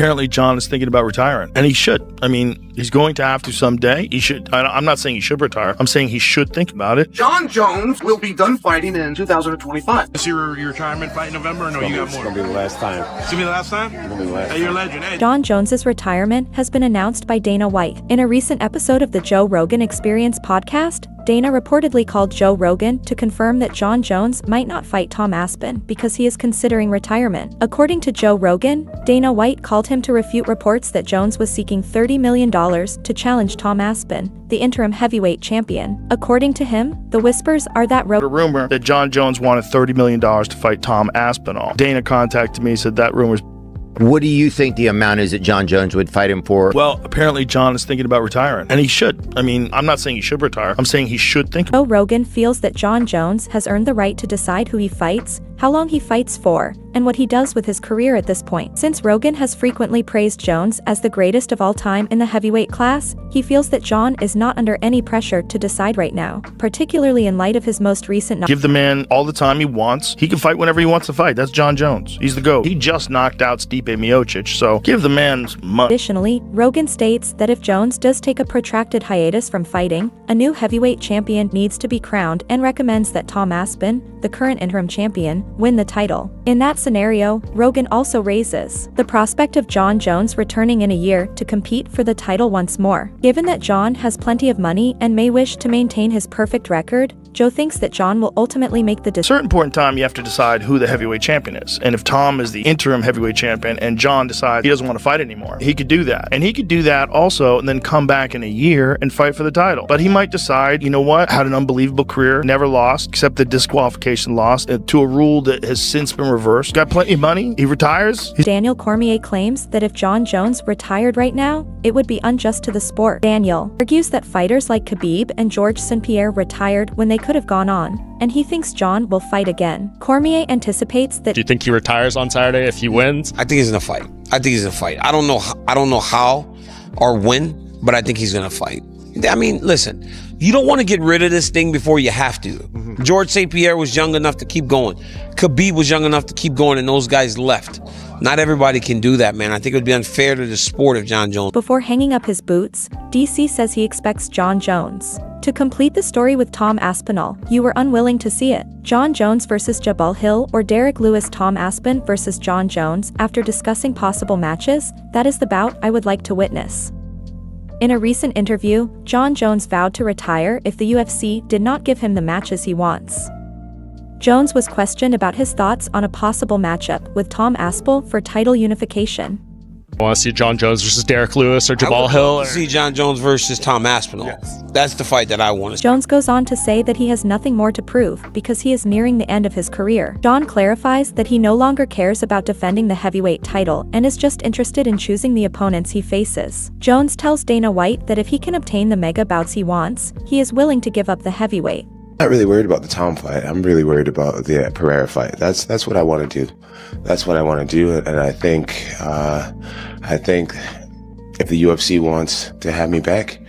apparently Jon is thinking about retiring, and he should. I mean, he's going to have to someday. He should. I'm not saying he should retire. I'm saying he should think about it. Jon Jones will be done fighting in 2025. Is your retirement fight in November, or no, you got more? It's going to be the last time. It's going to be the last time? It's going to be the last Hey, you're a legend. Hey. Jon Jones's retirement has been announced by Dana White. In a recent episode of the Joe Rogan Experience podcast, Dana reportedly called Joe Rogan to confirm that Jon Jones might not fight Tom Aspin because he is considering retirement. According to Joe Rogan, Dana White called him to refute reports that Jones was seeking $30 million to challenge Tom Aspin, the interim heavyweight champion. According to him, the whispers are that A rumor that Jon Jones wanted $30 million to fight Tom Aspinall. Dana contacted me, said that rumor's. What do you think the amount is that Jon Jones would fight him for? Well, apparently Jon is thinking about retiring, and he should. I mean, I'm not saying he should retire. I'm saying he should think. Joe Rogan feels that Jon Jones has earned the right to decide who he fights, how long he fights for, and what he does with his career at this point. Since Rogan has frequently praised Jones as the greatest of all time in the heavyweight class, he feels that Jon is not under any pressure to decide right now, particularly in light of his most recent Give the man all the time he wants. He can fight whenever he wants to fight. That's Jon Jones. He's the GOAT. He just knocked out Stipe Miocic, so give the man money. Additionally, Rogan states that if Jones does take a protracted hiatus from fighting, a new heavyweight champion needs to be crowned and recommends that Tom Aspin, the current interim champion, win the title. In that scenario, Rogan also raises the prospect of Jon Jones returning in a year to compete for the title once more. Given that Jon has plenty of money and may wish to maintain his perfect record, Joe thinks that Jon will ultimately make the At a certain point in time, you have to decide who the heavyweight champion is. And if Tom is the interim heavyweight champion and Jon decides he doesn't want to fight anymore, he could do that. And he could do that also and then come back in a year and fight for the title. But he might decide, you know what, had an unbelievable career, never lost, except the disqualification loss to a rule that has since been reversed. Got plenty of money, he retires. Daniel Cormier claims that if Jon Jones retired right now, it would be unjust to the sport. Daniel argues that fighters like Khabib and George St. Pierre retired when they could have gone on, and he thinks Jon will fight again. Cormier anticipates that. Do you think he retires on Saturday if he wins? I think he's gonna fight. I don't know how or when, but I think he's gonna fight. I mean, listen, you don't want to get rid of this thing before you have to. George St. Pierre was young enough to keep going. Khabib was young enough to keep going, and those guys left. Not everybody can do that, man. I think it would be unfair to the sport of Jon Jones. Before hanging up his boots, DC says he expects Jon Jones to complete the story with Tom Aspinall. You were unwilling to see it. Jon Jones versus Jabal Hill or Derek Lewis. Tom Aspin versus Jon Jones. After discussing possible matches, that is the bout I would like to witness. In a recent interview, Jon Jones vowed to retire if the UFC did not give him the matches he wants. Jones was questioned about his thoughts on a possible matchup with Tom Aspinall for title unification. I want to see Jon Jones versus Derek Lewis or Jabal Hill? I see Jon Jones versus Tom Aspinall. Yes. That's the fight that I want to see. Jones goes on to say that he has nothing more to prove because he is nearing the end of his career. Jon clarifies that he no longer cares about defending the heavyweight title and is just interested in choosing the opponents he faces. Jones tells Dana White that if he can obtain the mega bouts he wants, he is willing to give up the heavyweight. I'm not really worried about the Tom fight. I'm really worried about the Pereira fight. That's what I want to do. That's what I want to do, and I think if the UFC wants to have me back,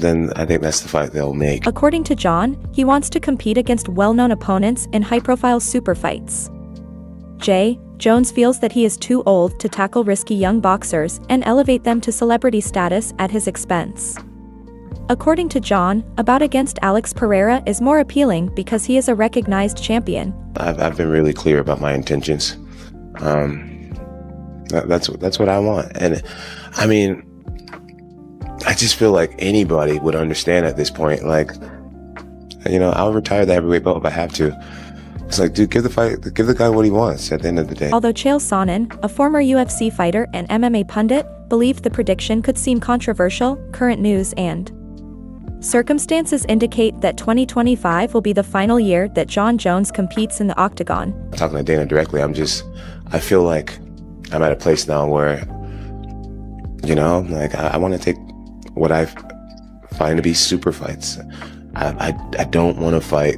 then I think that's the fight they'll make. According to Jon, he wants to compete against well-known opponents in high-profile super fights. Jones feels that he is too old to tackle risky young boxers and elevate them to celebrity status at his expense. According to Jon, a bout against Alex Pereira is more appealing because he is a recognized champion. I've been really clear about my intentions. That's what I want. And I mean, I just feel like anybody would understand at this point. Like, you know, I'll retire the heavyweight belt if I have to. It's like, dude, give the guy what he wants at the end of the day. Although Chael Sonnen, a former UFC fighter and MMA pundit, believed the prediction could seem controversial, current news and circumstances indicate that 2025 will be the final year that Jon Jones competes in the octagon. Talking to Dana directly, I feel like I'm at a place now where, you know, like I want to take what I find to be super fights. I don't want to fight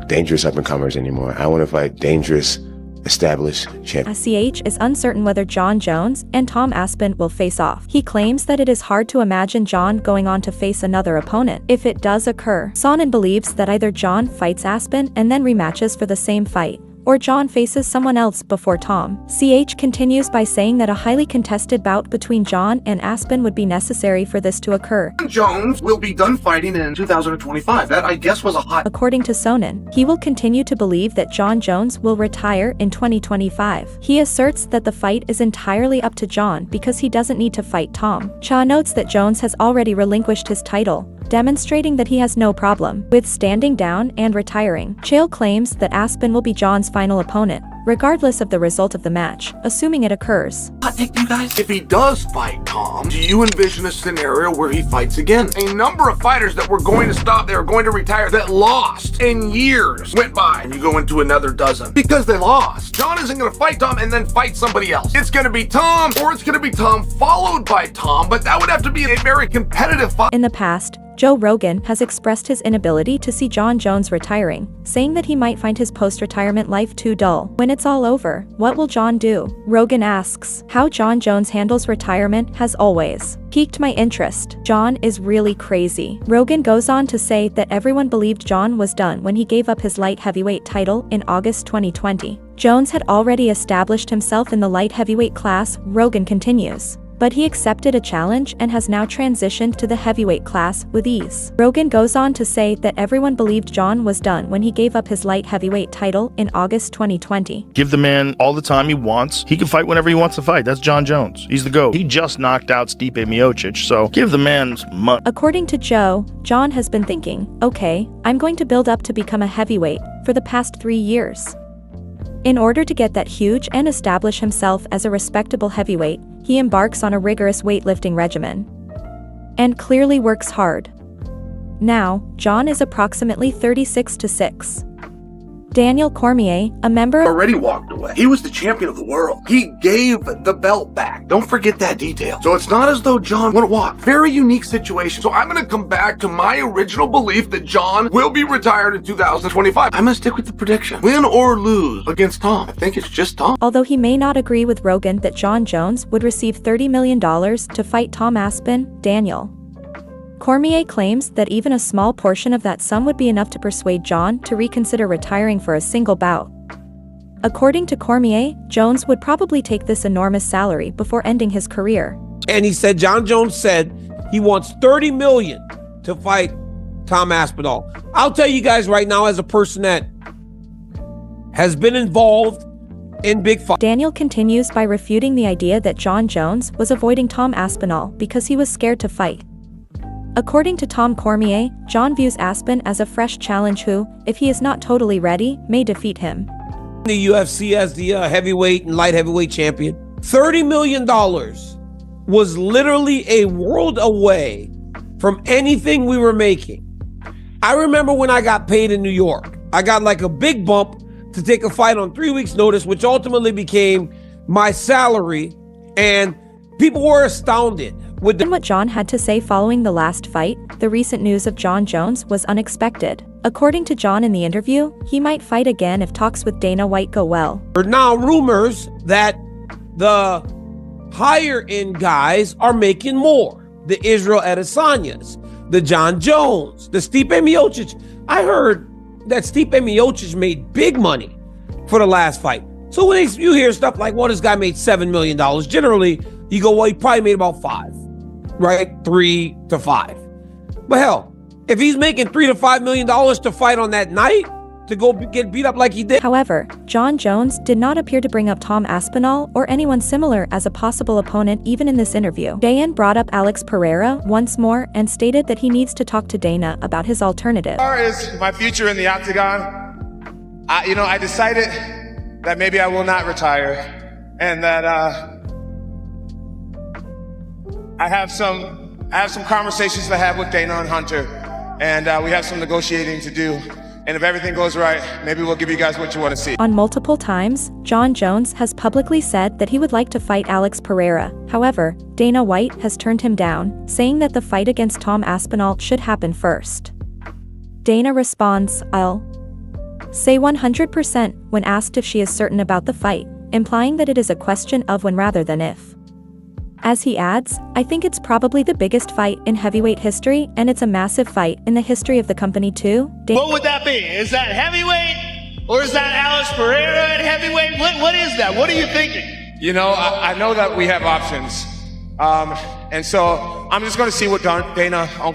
dangerous up-and-comers anymore. I want to fight dangerous, established champions. SCH is uncertain whether Jon Jones and Tom Aspin will face off. He claims that it is hard to imagine Jon going on to face another opponent if it does occur. Sonnen believes that either Jon fights Aspin and then rematches for the same fight, or Jon faces someone else before Tom. CH continues by saying that a highly contested bout between Jon and Aspen would be necessary for this to occur. Jon Jones will be done fighting in 2025. That, I guess, was a hot... According to Sonnen, he will continue to believe that Jon Jones will retire in 2025. He asserts that the fight is entirely up to Jon because he doesn't need to fight Tom. Cha notes that Jones has already relinquished his title, demonstrating that he has no problem with standing down and retiring. Chael claims that Aspen will be Jon's final opponent, regardless of the result of the match, assuming it occurs. hot take, you guys. If he does fight Tom, do you envision a scenario where he fights again? A number of fighters that were going to stop, they were going to retire, that lost, and years went by, and you go into another dozen because they lost. Jon isn't going to fight Tom and then fight somebody else. It's going to be Tom, or it's going to be Tom followed by Tom, but that would have to be a very competitive fight. In the past, Joe Rogan has expressed his inability to see Jon Jones retiring, saying that he might find his post-retirement life too dull. When it's all over, what will Jon do? Rogan asks. How Jon Jones handles retirement has always piqued my interest. Jon is really crazy. Rogan goes on to say that everyone believed Jon was done when he gave up his light heavyweight title in August 2020. Jones had already established himself in the light heavyweight class, Rogan continues. But he accepted a challenge and has now transitioned to the heavyweight class with ease. Rogan goes on to say that everyone believed Jon was done when he gave up his light heavyweight title in August 2020. Give the man all the time he wants. He can fight whenever he wants to fight. That's Jon Jones. He's the GOAT. He just knocked out Stipe Miocic, so give the man some money. According to Joe, Jon has been thinking, okay, I'm going to build up to become a heavyweight for the past 3 years. In order to get that huge and establish himself as a respectable heavyweight, he embarks on a rigorous weightlifting regimen and clearly works hard. Now, Jon is approximately 36-6. Daniel Cormier, a member Already walked away. He was the champion of the world. He gave the belt back. Don't forget that detail. So it's not as though Jon wouldn't walk. Very unique situation. So I'm going to come back to my original belief that Jon will be retired in 2025. I'm going to stick with the prediction. Win or lose against Tom. I think it's just Tom. Although he may not agree with Rogan that Jon Jones would receive $30 million to fight Tom Aspen, Daniel Cormier claims that even a small portion of that sum would be enough to persuade Jon to reconsider retiring for a single bout. According to Cormier, Jones would probably take this enormous salary before ending his career. And he said, Jon Jones said he wants $30 million to fight Tom Aspinall. I'll tell you guys right now, as a person that has been involved in big fights. Daniel continues by refuting the idea that Jon Jones was avoiding Tom Aspinall because he was scared to fight. According to Tom Cormier, Jon views Aspen as a fresh challenge who, if he is not totally ready, may defeat him. The UFC as the heavyweight and light heavyweight champion. $30 million was literally a world away from anything we were making. I remember when I got paid in New York, I got like a big bump to take a fight on 3 weeks' notice, which ultimately became my salary, and people were astounded. And what Jon had to say following the last fight, the recent news of Jon Jones was unexpected. According to Jon in the interview, he might fight again if talks with Dana White go well. There are now rumors that the higher-end guys are making more. The Israel Adesanyas, the Jon Jones, the Stipe Miocic. I heard that Stipe Miocic made big money for the last fight. So when you hear stuff like, well, this guy made $7 million, generally, you go, well, he probably made about 5. Right? 3 to 5. But hell, if he's making $3 to $5 million to fight on that night, to go get beat up like he did. However, Jon Jones did not appear to bring up Tom Aspinall or anyone similar as a possible opponent even in this interview. Dayan brought up Alex Pereira once more and stated that he needs to talk to Dana about his alternative. As far as my future in the octagon, I decided that maybe I will not retire, and that I have some conversations to have with Dana and Hunter, and we have some negotiating to do. And if everything goes right, maybe we'll give you guys what you want to see. On multiple times, Jon Jones has publicly said that he would like to fight Alex Pereira. However, Dana White has turned him down, saying that the fight against Tom Aspinall should happen first. Dana responds, "I'll say 100% when asked if she is certain about the fight, implying that it is a question of when rather than if. As he adds, I think it's probably the biggest fight in heavyweight history, and it's a massive fight in the history of the company too. What would that be? Is that heavyweight Or is that Alex Pereira at heavyweight? What is that? What are you thinking? You know, I know that we have options. And so I'm just going to see what Uncle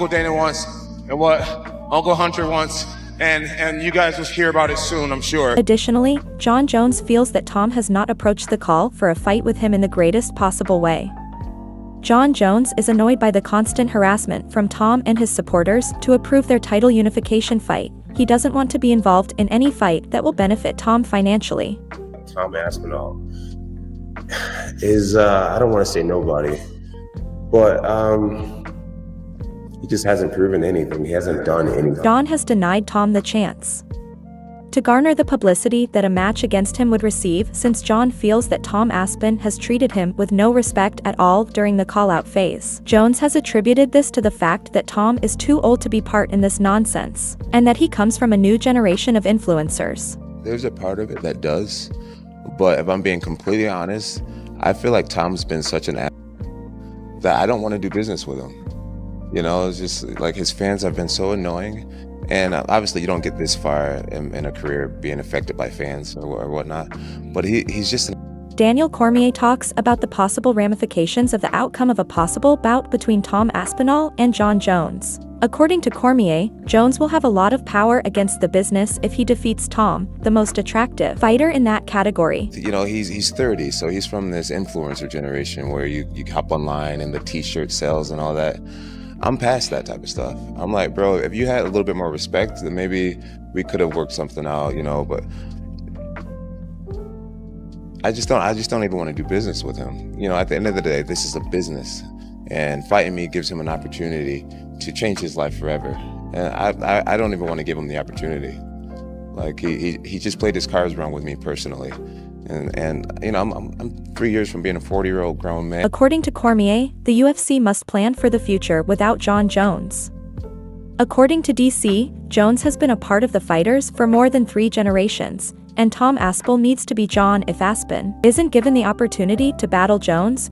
Dana wants and what Uncle Hunter wants. And you guys will hear about it soon, I'm sure. Additionally, Jon Jones feels that Tom has not approached the call for a fight with him in the greatest possible way. Jon Jones is annoyed by the constant harassment from Tom and his supporters to approve their title unification fight. He doesn't want to be involved in any fight that will benefit Tom financially. Tom Aspinall is, I don't want to say nobody, but he just hasn't proven anything. He hasn't done anything. Jon has denied Tom the chance to garner the publicity that a match against him would receive, since Jon feels that Tom Aspin has treated him with no respect at all during the call-out phase. Jones has attributed this to the fact that Tom is too old to be part in this nonsense, and that he comes from a new generation of influencers. There's a part of it that does, but if I'm being completely honest, I feel like Tom's been such an ass that I don't want to do business with him. You know, it's just like his fans have been so annoying. And obviously you don't get this far in a career being affected by fans or whatnot, but he's just... Daniel Cormier talks about the possible ramifications of the outcome of a possible bout between Tom Aspinall and Jon Jones. According to Cormier, Jones will have a lot of power against the business if he defeats Tom, the most attractive fighter in that category. You know, he's 30, so he's from this influencer generation where you hop online and the t-shirt sales and all that. I'm past that type of stuff. I'm like, bro, if you had a little bit more respect, then maybe we could have worked something out, you know, but I just don't even want to do business with him. You know, at the end of the day, this is a business, and fighting me gives him an opportunity to change his life forever. And I don't even want to give him the opportunity. Like he just played his cards wrong with me personally. And you know, I'm 3 years from being a 40-year-old grown man. According to Cormier, the UFC must plan for the future without Jon Jones. According to DC, Jones has been a part of the fighters for more than 3 generations, and Tom Aspinall needs to be Jon if Aspin isn't given the opportunity to battle Jones.